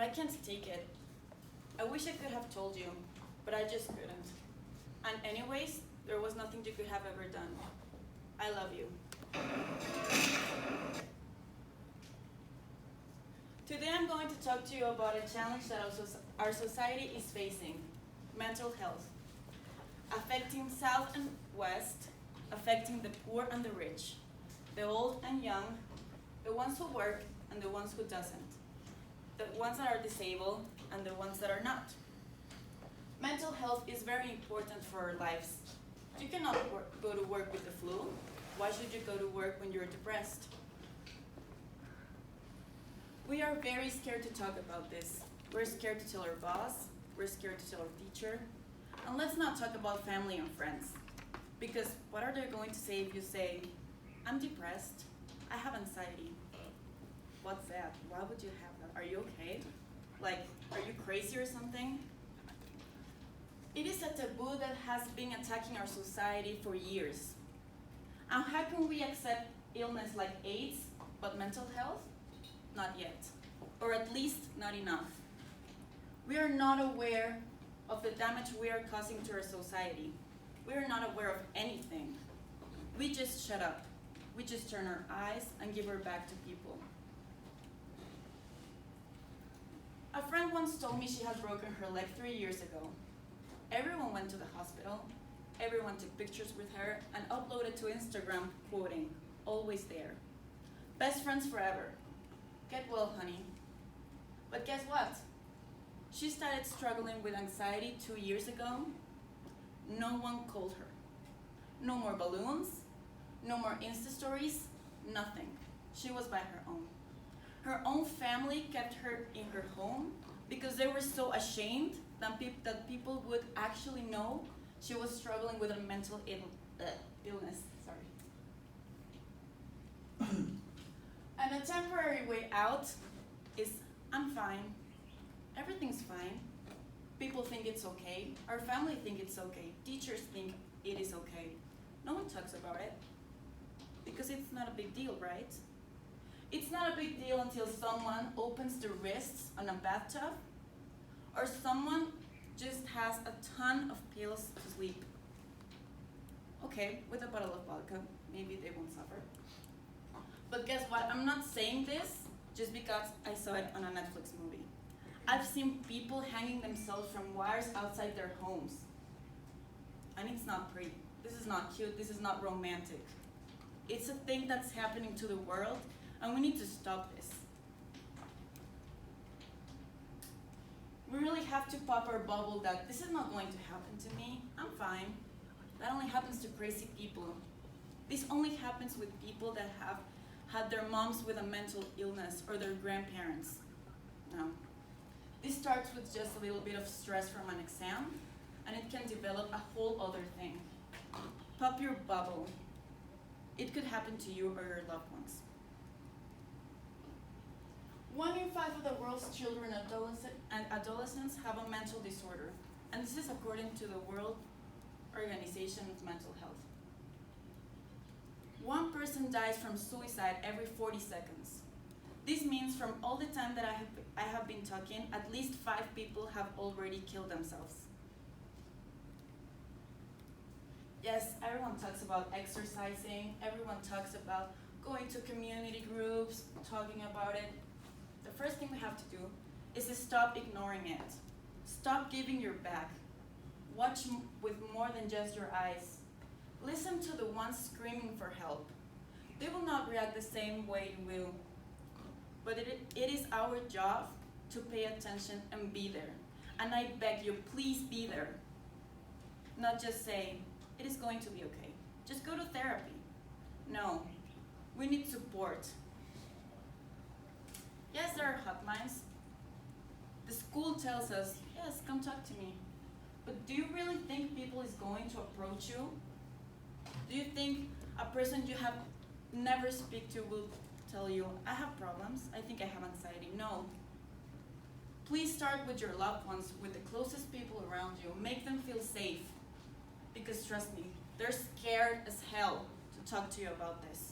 but I can't take it. I wish I could have told you, but I just couldn't. And anyways, there was nothing you could have ever done. I love you. Today I'm going to talk to you about a challenge that our society is facing: mental health. Affecting South and West, affecting the poor and the rich, the old and young, the ones who work and the ones who doesn't, the ones that are disabled and the ones that are not. Mental health is very important for our lives. You cannot go to work with the flu. Why should you go to work when you're depressed? We are very scared to talk about this. We're scared to tell our boss. We're scared to tell our teacher. And let's not talk about family and friends. Because what are they going to say if you say, I'm depressed, I have anxiety? What's that? Why would you have that? Are you okay? Like, are you crazy or something? It is a taboo that has been attacking our society for years. And how can we accept illness like AIDS, but mental health? Not yet, or at least not enough. We are not aware of the damage we are causing to our society. We are not aware of anything. We just shut up. We just turn our eyes and give our back to people. A friend once told me she had broken her leg 3 years ago. Everyone went to the hospital. Everyone took pictures with her and uploaded to Instagram, quoting, "Always there. Best friends forever. Get well, honey." But guess what? She started struggling with anxiety 2 years ago. No one called her. No more balloons, no more Insta stories, nothing. She was by her own. Her own family kept her in her home because they were so ashamed that people would actually know she was struggling with a mental illness. Sorry. And a temporary way out is, I'm fine. Everything's fine. People think it's okay. Our family think it's okay. Teachers think it is okay. No one talks about it because it's not a big deal, right? It's not a big deal until someone opens the wrists on a bathtub or someone just has a ton of pills to sleep. Okay, with a bottle of vodka, maybe they won't suffer. But guess what? I'm not saying this just because I saw it on a Netflix movie. I've seen people hanging themselves from wires outside their homes. And it's not pretty. This is not cute. This is not romantic. It's a thing that's happening to the world, and we need to stop this. We really have to pop our bubble that this is not going to happen to me. I'm fine. That only happens to crazy people. This only happens with people that have had their moms with a mental illness or their grandparents. No. This starts with just a little bit of stress from an exam, and it can develop a whole other thing. Pop your bubble. It could happen to you or your loved ones. 1 in 5 of the world's children and adolescents have a mental disorder, and this is according to the World Organization of Mental Health. 1 person dies from suicide every 40 seconds. This means from all the time that I have been talking, at least 5 people have already killed themselves. Yes, everyone talks about exercising, everyone talks about going to community groups, talking about it. The first thing we have to do is to stop ignoring it. Stop giving your back. Watch with more than just your eyes. Listen to the ones screaming for help. They will not react the same way you will. But it is our job to pay attention and be there. And I beg you, please be there. Not just say, it is going to be okay. Just go to therapy. No, we need support. Yes, there are hotlines. The school tells us, yes, come talk to me. But do you really think people is going to approach you? Do you think a person you have never speak to will tell you, I have problems, I think I have anxiety? No. Please start with your loved ones, with the closest people around you. Make them feel safe. Because trust me, they're scared as hell to talk to you about this.